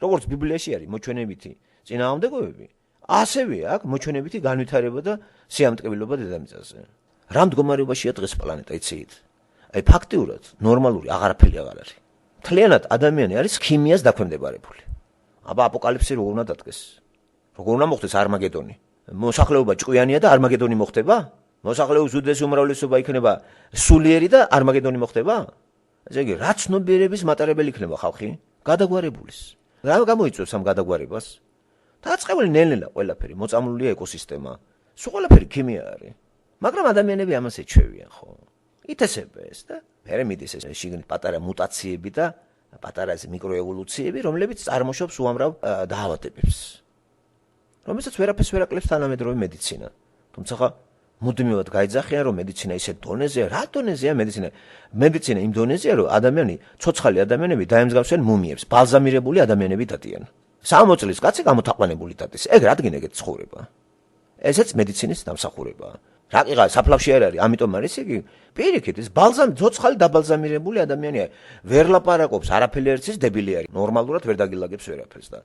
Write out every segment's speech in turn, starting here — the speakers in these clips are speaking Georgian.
როგორც ბიბლიაში არის მოჩვენებითი წინააღმდეგობები, ასევე აქ მოჩვენებითი განვითარება და სიამტკბილობა დედამიწაზე. რა მდგომარეობაშია დღეს პლანეტა, იცით? აი ფაქტიურად ნორმალური აღარაფერი აღარ არის. მთლიანად ადამიანი არის ქიმიას დაქვემდებარებული. აბა აპოკალიფსი როგორ უნდა დადგეს? როგორ უნდა მოხდეს არმაგედონი? მოსახლეობა ჭკვიანია და არმაგედონი მოხდება? მოსახლეობის უდიდესი უმრავლესობა იქნება სულიერი და არმაგედონი მოხდება? ესე იგი, რა ცნობიერების მატარებელი იქნება ხალხი? გადაგვარებულის. რა გამოიწვევს ამ გადაგვარებას? დაწყებული ნელ-ნელა ყველაფერი, მოწამლულია ეკოსისტემა. სულ ყველაფერი ქიმია არის. მაგრამ ადამიანები ამას ეჩვევიან, ხო? ითესებეს და მერე მიდის ეს შიგნით პატარა მუტაციები და პატარა მიკროევოლუციები, რომლებიც წარმოშობს უამრავ დაავადებებს. რომელსაც ვერაფერს ვერ აკლებს თანამედროვე მედიცინა. თუმცა მუდმივად გაიძახიან, რომ მედიცინა ისეთ დონეზეა, რა დონეზეა მედიცინა? მედიცინა იმ დონეზეა, რომ ადამიანი, ცოცხალი ადამიანები დაემსგავსენ მუმიებს, ბალზამირებული ადამიანები დადიან. 60 წლის კაცი გამოთაყვანებული დადის. ეგ რადგან ეგეთ ცხოვრება? ესეც მედიცინის დამსახურებაა. რა ყიღა საფლავში არ არის, ამიტომ არის იგი პირიქით ის ცოცხალი დაბალზამირებული ადამიანია. ვერ ლაპარაკობს, არაფერი არ იცის, დებილი არის. ნორმალურად ვერ დაგილაგებს ვერაფერს და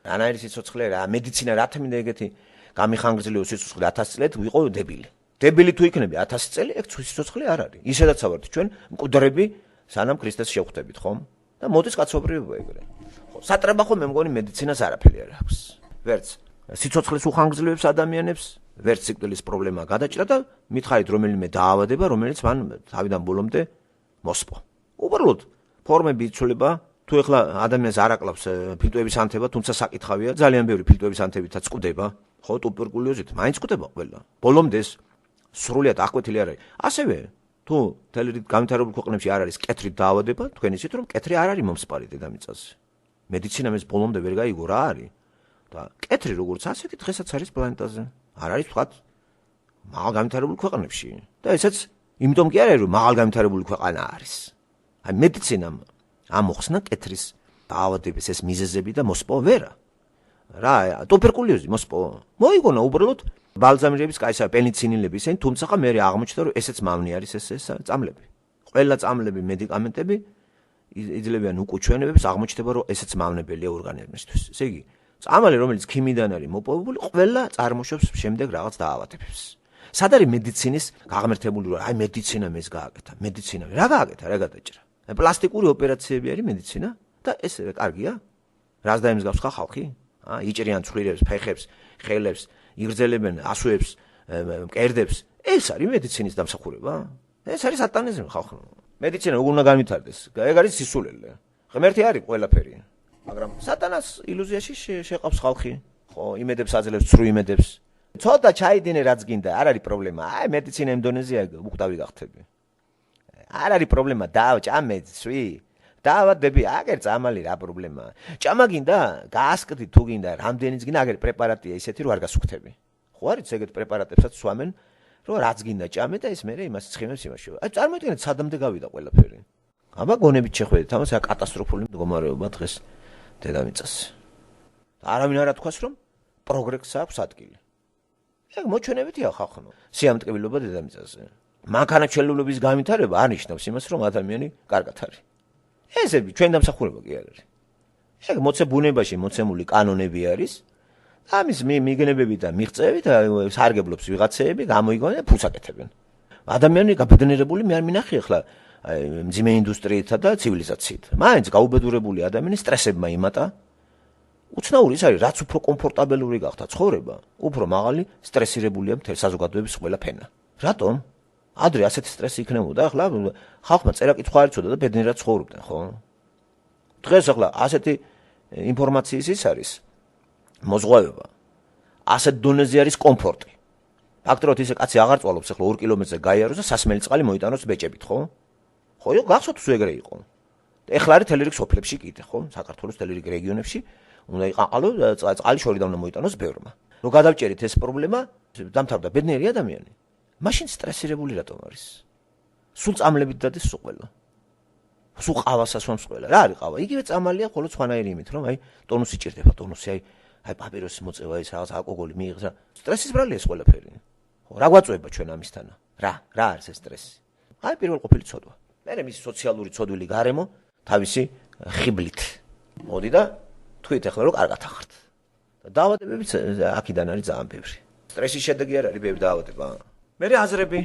რანაირი სიცოცხლე რა, მედიცინა რა თმინდა ეგეთი გამიხანგრძლივ სიცოცხლე 1000 წლით ვიყო დებილი. დებილი თუ იქნები 1000 წელი, ეგ სიცოცხლე არ არის. ისედაც ვართ ჩვენ მკვდრები, სანამ ქრისტეს შევხვდებით, ხომ? და მოდის კაცობრიობა ეგრე. ხო, სატრაბახო მე მგონი მედიცინას არაფერი არ აქვს. ვერც სიცოცხლეს უხანგრძლივებს ადამიანებს, ვერც სიკვდილის პრობლემა გადაჭრა და მითხარით რომელიმე დაავადება, რომელიც მან თავიდან ბოლომდე მოსპო. უბრალოდ ფორმები იცვლება, თუ ეხლა ადამიანს არ აკლავს ფილტვების ანთება, თუმცა საკითხავია, ძალიან ბევრი ფილტვების ანთებითაც წკვდება, ხო, ტუბერკულოზით, მაინც წკვდება ყველა. ბოლომდეს სრულიად აღკვეთილი არ არის. ასევე თუ თელერით განვითარებულ ქვეყნებში არ არის კეთრი დაავადება, თქვენ იცით რომ კეთრი არ არის მომსპარი დედამიწაზე. მედიცინამ ეს ბოლომდე ვერ გაიგო რა არის. და კეთრი როგორც ასეთი დღესაც არის პლანეტაზე. არ არის თქვა მაღალ განვითარებულ ქვეყნებში. და ესაც იმიტომ კი არ არის რომ მაღალ განვითარებული ქვეყანა არის. აი მედიცინამ ამოხსნა კეთრის დაავადების ეს მიზეზები და მოსპო ვერა. რა, ტუბერკულოზი მოსპო. მოიგონა უბრალოდ ბალზამირების კაისა პენიცილინები ისინი, თუმცა მე აღმოჩნდა რომ ესეც მავნი არის ეს წამლები. ყველა წამლები მედიკამენტები იძლევიან უკუჩვენებებს, აღმოჩნდება რომ ესეც მავნებელია ორგანიზმისთვის. ესე იგი, წამალი რომელიც ქიმიდან არის მოპოვებული, ყველა წარმოშობს შემდეგ რაღაც დაავადებებს. სად არის მედიცინის გაღმერთებული რომ აი მედიცინა მეს გააკეთა, მედიცინა რა გააკეთა, რა გადაჭრა. პლასტიკური ოპერაციები არის მედიცინა და ეს კარგია? რას დაემსგავს ხალხი? იჭრიან ცვლილებს, ფეხებს, ხელებს, იგრძელებენ ასოებს, მკერდებს. ეს არის მედიცინის დამსახურება? ეს არის სატანიზმი ხალხო. მედიცინა როგორ უნდა განვითარდეს? ეგ არის სისულელე. ღმერთი არის ყველაფერი. მაგრამ სატანას ილუზიაში შეყავს ხალხი. ხო, იმედებს აძლევს, ცრუ იმედებს. ცოტა ჩაიდინე რაც გინდა, არ არის პრობლემა. აი მედიცინა იმ დონეზეა, უკტავი გახდები. არ არის პრობლემა, დაავჭამე, ცვი. დაავადები, აგერ წამალი რა პრობლემაა. ჭამა გინდა, გაასკდი თუ გინდა, რამდენიც გინდა, აგერ პრეპარატია ისეთი, რომ არ გასუქთები. ხო არის ეგეთ პრეპარატებსაც სვამენ, რომ რაც გინდა ჭამე და ეს მერე იმას ცხიმებს იმაში. აი წარმოიდგინეთ, სადამდე გავიდა ყველაფერი. აბა გონებით შეხვედით, ამას რა კატასტროფული მდგომარეობა დღეს დედამიწაზე. არავინ არ ათქვას, რომ პროგრესს აქვს ადგილი. ეგ მოჩვენებითია ხალხო. სიამტკბილობა დედამიწაზე. მანქანათმშენებლობის განვითარება არ ნიშნავს იმას, რომ ადამიანი კარგად არის. ესები ჩვენ დამსახურება კი არ არის. ეგ მოცე ბუნებაში მოცემული კანონები არის. ამის მიგნებები და მიღწევები და სარგებლობს ვიღაცეები გამოიგონებენ და ფულს აკეთებენ. ადამიანი გაბედნერებული მე არ მინახე ახლა მძიმე ინდუსტრიითა და ცივილიზაციით. მაინც გაუბედურებული ადამიანი სტრესებმა იმატა. უცნაური ის არის, რაც უფრო კომფორტაბელური გახდა ცხოვრება, უფრო მაღალი სტრესირებულია მთელი საზოგადოების ყველა ფენა. რატომ? ადრე ასეთი სტრესი იქნებოდა, ახლა ხალხმა წერა-კითხვა არ იცოდა და ბედნიერად ცხოვრობდნენ, ხო? დღეს ახლა ასეთი ინფორმაციის ის არის მოზღვავება. ასეთ დონეზე არის კომფორტი. ფაქტობრივად ისე კაცი აღარ წვალობს, ახლა 2 კილომეტრზე გაიაროს და სასმელი წყალი მოიტანოს ბეჭებით, ხო? ხო, გახსოვთ თუ ეგრე იყო. ეხლა არის თელერიგ სოფლებში კიდე, ხო? საქართველოს თელერიგ რეგიონებში უნდა იყაყალო წყალი შორიდან უნდა მოიტანოს ბევრმა. რომ გადავჭერით ეს პრობლემა, დამთავრდა ბედნიერი ადამიანი. მაშინ სტრესირებული რატომ არის? სულ წამლებით დადეს სულ ყველა. სულ ყავას ასვამს ყველა. რა არის ყავა? იგივე წამალია, ხოლო სხვანაირი იმით, რომ აი ტონუსი ჭირდება, ტონუსი, აი პაპიროსის მოწევა, ის რაღაც ალკოგოლი მიიღეს რა. სტრესის ბრალია ეს ყველაფერი. ხო, რა გვაწვება ჩვენ ამისთანა? რა არის ეს სტრესი? აი პირველ ყოფილი ცოდვა. მერე მისი სოციალური ცოდვილი გარემო თავისი ხიბლით. მოდი და თქვით ახლა რომ კარგად ახართ. და დაავადებებიც აქედან არის ძალიან ბევრი. სტრესის შედეგი არ არის ბევრი დაავადება. მე აზრები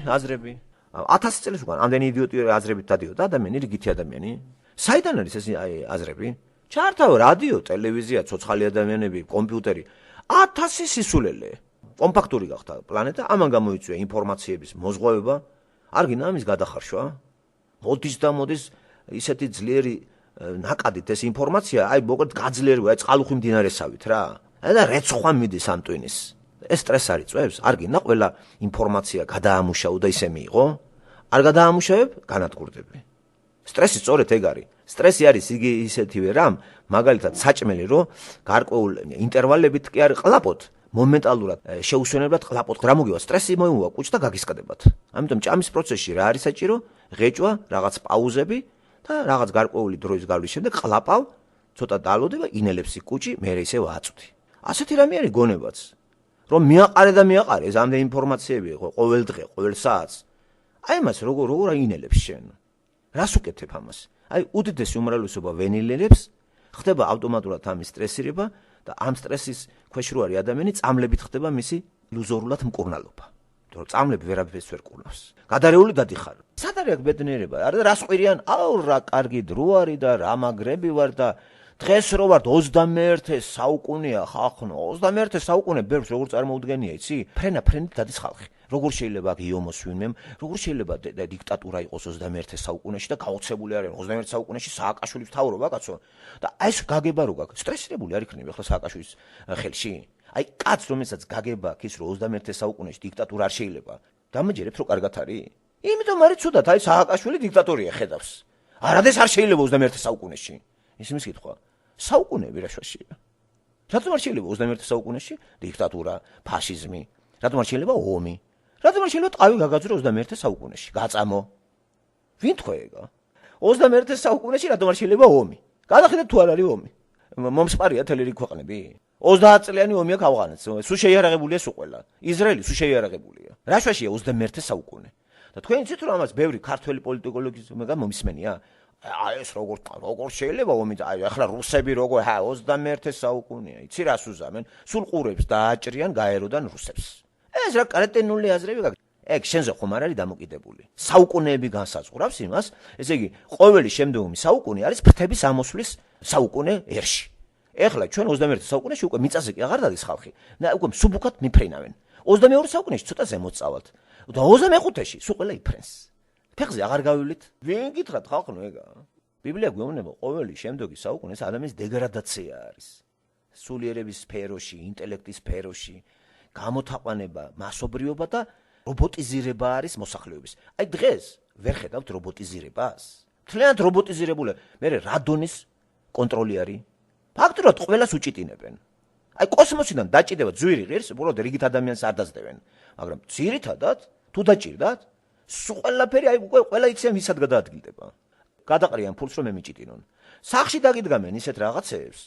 1000 წელს უკან ამდენი იდიოტი აზრებით დადიოდა ადამიანი, რიგითი ადამიანი. საიდან არის ეს აზრები? ჩართავ რადიო, ტელევიზია, ცოცხალი ადამიანები, კომპიუტერი 1000 სისულელე. კომპაქტური გახდა პლანეტა, ამან გამოიწვია ინფორმაციების მოზღვევება, არ გინდა ამის გადახარშვა. მოდის ისეთი ძლიერი ნაკადით ეს ინფორმაცია, აი მოკლედ გაძლიერება, აი წყალუხვი მდინარესავით რა. და რეცხვა მიდის ამ ტვინის. ეს სტრესს არ იწვევს, არ გინდა ყველა ინფორმაცია გადაამუშავო და ისე მიიღო. არ გადაამუშავებ, განადგურდები. სტრესი სწორედ ეგ არის. სტრესი არის იგი ისეთივე რამ, მაგალითად საჭმელი, რომ გარკვეულ ინტერვალებით კი არ ყლაპოთ, მომენტალურად შეუსვენებლად ყლაპოთ. რა მოგივა, სტრესი მოიმოვა კუჭს და გაგისკდებათ. ამიტომ ჭამის პროცესში რა არის საჭირო? ღეჭვა, რაღაც პაუზები და რაღაც გარკვეული დროის გავლის შემდეგ ყლაპავ, ცოტა დალოდე და ინელებს კუჭი, მე ისე ვაწვდი. ასეთი რამე არის გონებაც. რომ მიაყარე ეს ამდენი ინფორმაციები ყოველ დღე, ყოველ საათს. აი მას როგორ ინელებს შენ? რას უკეთებ ამას? აი უდიდესი უმრავლესობა ვენილელებს, ხდება ავტომატურად ამის სტრესირება და ამ სტრესის ქვეშ რო არის ადამიანი, წამლებით ხდება მისი ილუზორულად მკურნალობა. იმიტომ რომ წამლები ვერაფერს ვერ კურნავს. გადარეული დადიხარ. სად არის აქ ბედნიერება? არა რას ყვირიან? აუ რა კარგი დრო არის და რა მაგრები ვარ და დღეს რო ვარ 21 საუკუნეა ხახნო 21 საუკუნე ბევრს როგორ წარმოუდგენია იცი ფრენით დადის ხალხი როგორ შეიძლება აქ იომოს ვინმემ როგორ შეიძლება დიქტატურა იყოს 21 საუკუნეში და გაოცებული არის 21 საუკუნეში სააკაშვილის მთავრობა კაცო და აი ეს გაგება რო გაქვს სტრესირებული არ იქნება ახლა სააკაშვილის ხელში აი კაც რომელსაც გაგება აქვს ის რომ 21 საუკუნეში დიქტატურა არ შეიძლება დამაჯერებს რომ კარგად არის იმიტომ არის ცუდად აი სააკაშვილი დიქტატორია ხედავს არადეს არ შეიძლება 21 საუკუნეში ისმის კითხვა საუკუნეები რა შაშია რატომ არ შეიძლება 21 საუკუნეში დიქტატურა ფაშიზმი რატომ არ შეიძლება ომი რატომ არ შეიძლება ტყავი გაგაძრო 21 საუკუნეში გაწამო ვინ თქვა ეგა 21 საუკუნეში რატომ არ შეიძლება ომი გადახედეთ თუ არ არის ომი მომსპარია თელი რიგი ქვეყნები 30 წლიანი ომი აქვს ავღანეთს სულ შეიარაღებულია სულ ყველა ისრაელი სულ შეიარაღებულია რა შაშია 21 საუკუნე და თქვენ იცით რომ ამას ბევრი ქართველი პოლიტიკოლოგის მომისმენია აი ეს როგორ შეიძლება ომი აი ახლა რუსები როგორ 21 საუკუნეა იცი რას უზამენ სულ ყურებს დააჭრიან გაეროდან რუსებს ეს რა კრეტენული აზრები გაქვს ეგ შენზე ხომ არ არის დამოკიდებული საუკუნეები განსაზღვრავს იმას ესე იგი ყოველი შემდგომი საუკუნე არის ფრთების ამოსვლის საუკუნე ერში ეხლა ჩვენ 21 საუკუნეში უკვე მიწაზე კი აღარ დადის ხალხი და უკვე სუბუქად მიფრინავენ 22 საუკუნეში ცოტა ზემოთ წავალთ და 25-ში სულ ყველა იფრენს ფეხზე აღარ გავივლით ვინ გითხრათ ხალხო ეგა ბიბლია გვეუბნება ყოველი შემდეგი საუკუნე ეს ადამიანის დეგრადაცია არის სულიერების სფეროში ინტელექტის სფეროში გამოთაყვანება მასობრიობა და რობოტიზირება არის მოსახლეობის აი დღეს ვერ ხედავთ რობოტიზირებას მთლიანად რობოტიზირებული მე რა დონის კონტროლი არის ფაქტობრივად ყველას უჭიტინებენ აი კოსმოსიდან დაჭიდება ძვირი ღირს უბრალოდ რიგით ადამიანს არ დაძდევენ მაგრამ ძირითადად თუ დაჭირდათ სულ ყველაფერი აი უკვე ყველა იციან ვისად გადაადგილდება გადაყრიან ფულს რომ ემიჭიტინონ სახში დაგიდგამენ ისეთ რაღაცებს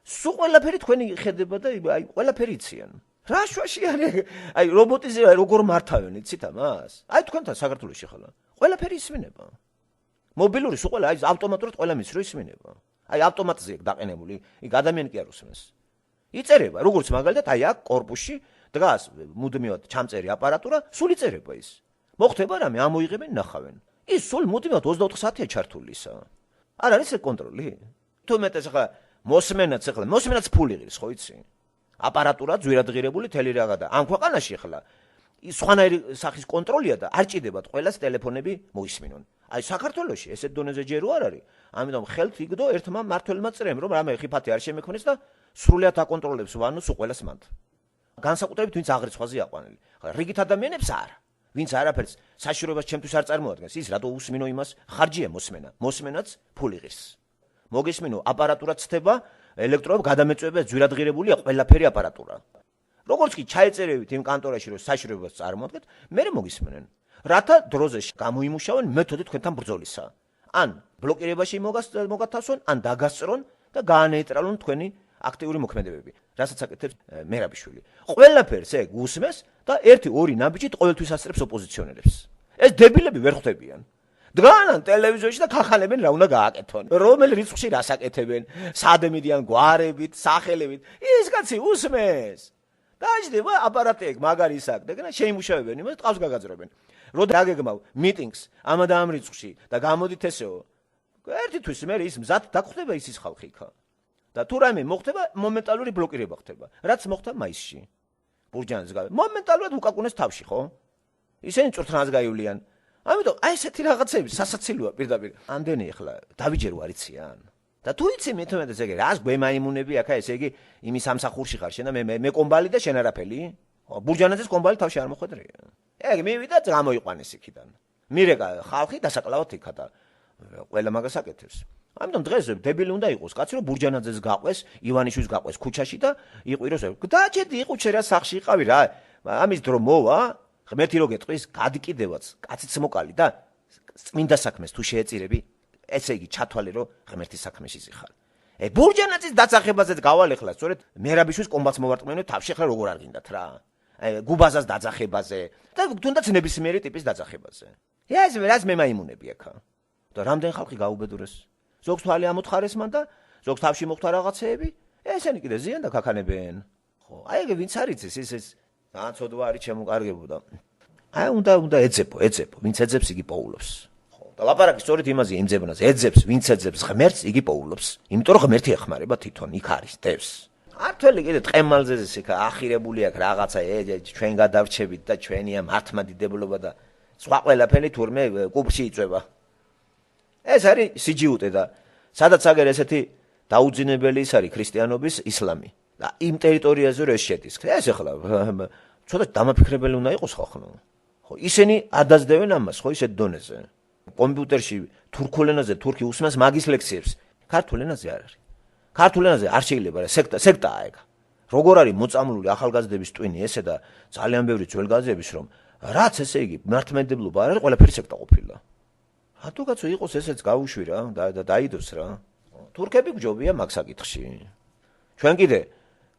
სულ ყველაფერი თქვენი ხედება და აი ყველაფერი იციან რა შვაში არის აი რობოტიზირება როგორ მართავენ იცით ამას აი თქვენთან საქართველოში ხალა ყველაფერი ისმინება მობილური სულ ყველა აი ავტომატურად ყველა მის რო ისმინება აი ავტომატზე დაყენებული იქ ადამიანი კი არ უსმენს იწერება როგორც მაგალითად აი აქ корпуსში დგას მუდმივად ჩამწერი აპარატურა სულ იწერება ის მოხდება რამე ამოიღებენ ნახავენ ის სულ მუდმივად 24 საათია ჩართული ისა არ არის ეს კონტროლი თუ მეტეს ახლა მოსმენაც ფული ღირს ხო იცი აპარატურა ძვირადღირებული თელი რაღა და ამ ქვეყანაში ახლა ის სხვანაირი სახის კონტროლია და არ ჭირდებათ ყველას ტელეფონები მოისმინონ აი საქართველოში ესეთ დონეზე ჯერ არ არის ამიტომ ხელთ იგდო ერთმა მართველმა წრემ რომ რამე ხიფათი არ შემექმნეს და სრულიად აკონტროლებს ვანოს უყველას მათ განსაკუთრებით ვინც აღრიცხვაზე აყვანილი ახლა რიგით ადამიანებს არა ვინც არაფერს საშიშროებას ჩემთვის არ წარმოადგენს ის რატო უსმინო იმას ხარჯია მოსმენაც ფული ღირს მოგესმინო აპარატურა ცდება ელექტროებ გადამეწვევება ძვირადღირებულია ყველაფერი აპარატურა როგორც კი ჩაეწერებით იმ კანტორაში რომ საშიშროებას წარმოადგენთ მე მოგისმენენ რათა დროზე გამოიმუშავენ მეთოდი თქვენთან ბრძოლისა ან ბლოკირებაში მოგათავსონ ან დაგასწრონ და გაანეიტრალონ თქვენი აქტიური მოქმედებები რასაც აკეთებს მერაბიშვილი ყველაფერს ეგ უსმეს და 1-2 ნაბიჯით ყოველთვის ასწრებს ოპოზიციონერებს ეს დებილები ვერ ხვდებიან დგანან ტელევიზორში და ხახანებენ რა უნდა გააკეთონ. რომელ რიცხვში რას აკეთებენ, სად მიდიან გვარებით, სახელებით. ის კაცი უსმეს. დაიჯდება აპარატი ეგ მაგარი ისაკ და შეიმუშავებენ იმას ტყავს გაგაძრებენ. რო დაგეგმავ მიტინგს ამა და ამ რიცხვში და გამოდით ესეო. ერთი თვის მე ის მზად დაგხვდება ის ხალხი იქა. და თუ რაიმე მოხდება მომენტალური ბლოკირება ხდება. რაც მოხდა მაისში. ბურჯანაძის გავე. მომენტალურად უკაკუნეს თავში, ხო? ისინი წურთნას გაივლიან. ამიტომ აი ესეთი რაღაცები სასაცილოა პირდაპირ. ამდენი ახლა დავიჯერო არიციან. და თუ იცი მეთმედეს ეგ რას გვემაიმუნები აქა ესე იგი იმის სამსახურში ხარ შენ და მე კომბალი და შენ არაფერი? ბურჯანაძის კომბალი თავში არ მოხვედრია. ეგ მივიდა გამოიყვანეს იქიდან. მირეკა ხალხი დასაკლავად იქა და ყველა მაგას აკეთებს. ამიტომ დღეს დებილი უნდა იყოს კაცი რომ ბურჯანაძეს გაყვეს, ივანიშვილს გაყვეს ქუჩაში და იყვიროს. დაჭედი იყუჩე რა სახში იყავი რა. ამის დრო მოვა, ღმერთი რო გეტყვის, გადიკიდევაც, კაციც მოკალი და წმინდა საქმეს თუ შეეწირები, ესე იგი ჩათვალე რომ ღმერთის საქმეში ზიხარ. ბურჯანაძის დაწახებაზეც გავალ ახლა, სწორედ მერაბიშვილის კომბატს მოვარტყმენო თავში ახლა როგორ არ გინდათ რა. გუბაზას დაძახებაზე და თუნდაც ნებისმიერი ტიპის დაძახებაზე. ეს რას მემაიმუნები აქა. და რამდენ ხალხი გაუბედურეს. ზოგს თვალი ამოთხარეს მან და ზოგს თავში მოხდა რაღაცეები, ესენი კიდე ზიან და ქაქანებენ. ხო, აი ეგ ვინც არის ეს განცოდვა არის შემოკარგებოდა. აი უნდა ეძებო, ვინც ეძებს იგი პოულობს. ხო, და ლაპარაკი სწორედ იმაზე იმძებნას, ეძებს, ვინც ეძებს ღმერთს, იგი პოულობს. იმიტომ რომ ღმერთი ეხმარება თვითონ, იქ არის, დევს. ართველი კიდე ტყემალზე ისე ახირებული აქვს რაღაცა, ჩვენ გადავრჩებით და ჩვენია მართლმადიდებლობა და სხვა ყველაფერი თურმე კუბში იწვება. ეს არის სიჯიუტე და სადაც აგერ ესეთი დაუძინებელი ის არის ქრისტიანობის ისლამი და იმ ტერიტორიაზე რო ეს შედის. ეს ახლა ცოტა დამაფიქრებელი უნდა იყოს ხალხო. ხო, ისინი არ დაძდევენ ამას, ხო, ისეთ დონეზე. კომპიუტერში თურქულ ენაზე თურქი უსმენს მაგის ლექციებს. ქართულ ენაზე არ არის. ქართულ ენაზე არ შეიძლება რა სექტაა ეგ. როგორ არის მოწამლული ახალგაზრდების ტვინი ესე და ძალიან ბევრი ძველგაზრდების რომ რაც ესე იგი მართლმადიდებლობა არ არის ყველაფერი სექტა ყოფილა. რატო კაცო იყოს ესეც გავუშვი რა და დაიდოს რა. თურქები გჯობია მაგ საკითხში. ჩვენ კიდე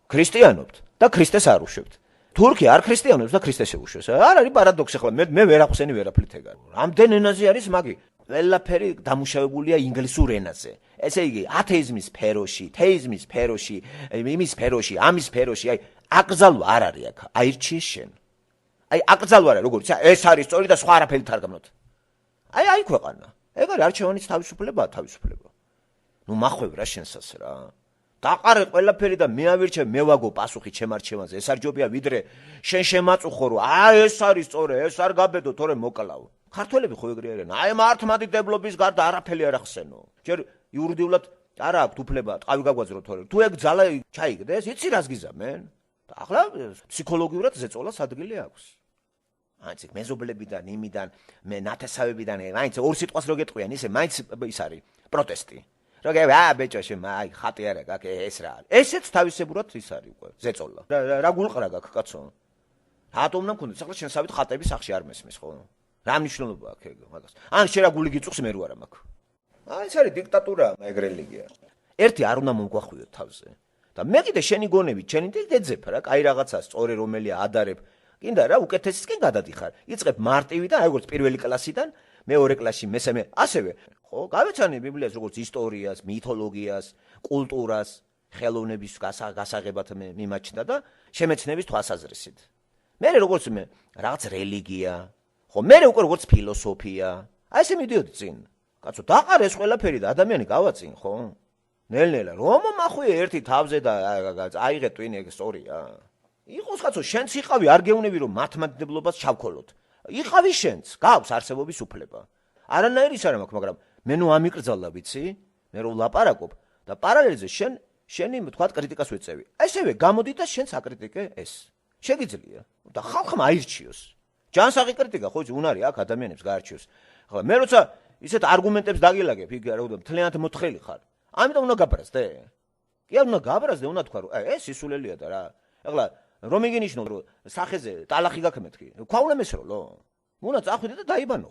ქრისტიანობთ და ქრისტეს არ უშვებთ. თურქი არ ქრისტიანობს და ქრისტეს ეუშვებს. არ არის პარადოქსი ახლა მე ვერ ახსენი ვერაფრით ეგარ. რამდენ ენაზე არის მაგი? ყველაფერი დამუშავებულია ინგლისურ ენაზე. ესე იგი ათეიზმის სფეროში, თეიზმის სფეროში, იმის სფეროში, ამის სფეროში, აი აკრძალვა არ არის აქ. აირჩიე შენ. აი აკრძალვა არა როგორ იცი? ეს არის სწორი და სხვა არაფერი თარგმნოთ. აი ქვეყანა. ეგ არის არჩევანის თავისუფლებაა თავისუფლება. ნუ მახვევ რა შენსას რა. დაყარე ყველაფერი და მე ავირჩევ მე ვაგო პასუხი ჩემ არჩევანზე. ეს არ ჯობია ვიდრე შენ შემაწუხო რომ ეს არის სწორი, ეს არ გაბედო, თორე მოკლავ. ქართველები ხო ეგრე არიან. აი მართლმადიდებლობის გარდა არაფერი არ ახსენო. ჯერ იურიდიულად არა აქვს უფლება ტყავი გაგვაძრო თორე. თუ ეგ ძალა ჩაიგდეს, იცი რას გიზამენ? და ახლა ფსიქოლოგიურად ზეწოლას ადგილი აქვს. აიც მეზობლებიდან, იმიდან, მე ნათესავებიდან, მაინც ორ სიტყვას რო გეტყვიან, ისე მაინც ის არის პროტესტი. როგორ ბეჭო შენ აი ხატი არა გაქვს ეს რა არის. ესეც თავისებურად ის არის უკვე ზეწოლა. რა გულყრა გაქვს კაცო? რატომ უნდა მქონდეს? ახლა შენ სავით ხატების სახში არ მესმის ხო? რა მნიშვნელობა აქვს ეგ მაგას? ან შენ რა გული გიწუხს მე რო არა მაქვს. აი ეს არის დიქტატურა, ეგ რელიგია. ერთი არ უნდა მომგვახვიოთ თავზე. და მე კიდე შენი გონებით, შენი ეძებ რა, კაი რაღაცა სწორი რომელია ადარებ. კიდე რა უკეთესისკენ გადადიხარ. იწყებ მარტივიდან, აი როგორც პირველი კლასიდან, მეორე კლასში, მესამე, ასევე. ხო, გავეცანი ბიბლიას როგორც ისტორიას, მითოლოგიას, კულტურას, ხელოვნების გასაღებად მიმაჩნდა და შემეცნების თვალსაზრისით. მე როგორც რაღაც რელიგია, ხო, მე უკვე როგორც ფილოსოფია. აი ესე მიდიოდი წინ. კაცო, დაყარე ეს ყველაფერი და ადამიანი გავაწინ, ხო? ნელ-ნელა რომ მახვია ერთი თავზე და აიღე ტვინი ეგ სწორია. იყოს კაცო, შენც იყავი, არ გეუნები რომ მართლმადიდებლობას ჩავქოლოთ. იყავი შენც, გაქვს არსებობის უფლება. არანაირი ის არ მაქვს, მაგრამ მე ნუ ამიკრძალა ვიცი, მე რომ ვლაპარაკობ და პარალელზე შენი თქვათ კრიტიკას ვეწევი. ესევე გამოდი და შენც აკრიტიკე ეს. შეგიძლია და ხალხმა აირჩიოს. ჯანსაღი კრიტიკა ხო იცი უნარი აქ ადამიანებს გაარჩიოს. ხო, მე როცა ისეთ არგუმენტებს დაგილაგებ, იქ რა ვთქვი, მთლიანად მოთხრილი ხარ. ამიტომ უნდა გაბრაზდე. კი არ უნდა გაბრაზდე, უნდა თქვა რომ ეს სისულელია და რა. ეხლა რომ იგინიშნო რომ სახეზე ტალახი გაქმეთქი. ქვაუნა მესროლო. უნდა წახვიდე და დაიბანო.